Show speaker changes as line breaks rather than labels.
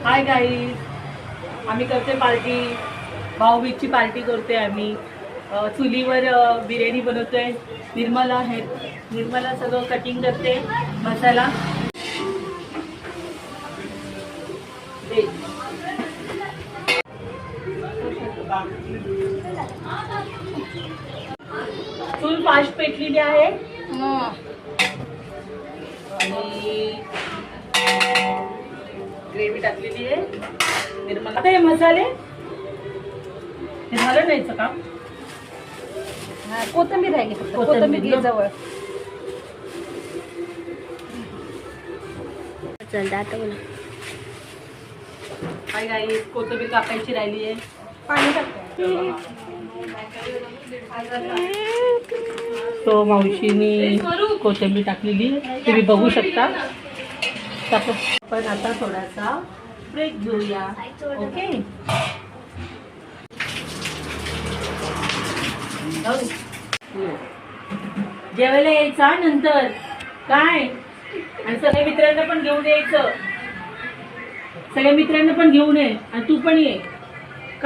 Hi guys, आम्ही करतोय party. भाऊबीजची party करतोय आम्ही. चुलीवर बिर्याणी बनवतोय. निर्मला सगळं कटिंग करते मसाला. चूल फास्ट पेटलेली आहे आणि ग्रेव्ही टाकलेली आहे. निर्मला आता हे मसाले हे झालं नाहीचं काम.
कोथिंबीर आहे की फक्त कोथिंबीर घे जवळ. चल आता बोला.
काय गाई कोथिंबीर कापायची राहिली आहे.
पाणी टाकते.
तो मावशीनी कोथिंबीर टाकलेली तुम्ही बघू शकता. पण आता थोडासा ब्रेक घेऊया. ओके, जेवायला यायचा नंतर काय. आणि सगळ्या मित्रांना पण घेऊन यायचं. सगळ्या मित्रांना पण घेऊन ये आणि तू पण ये.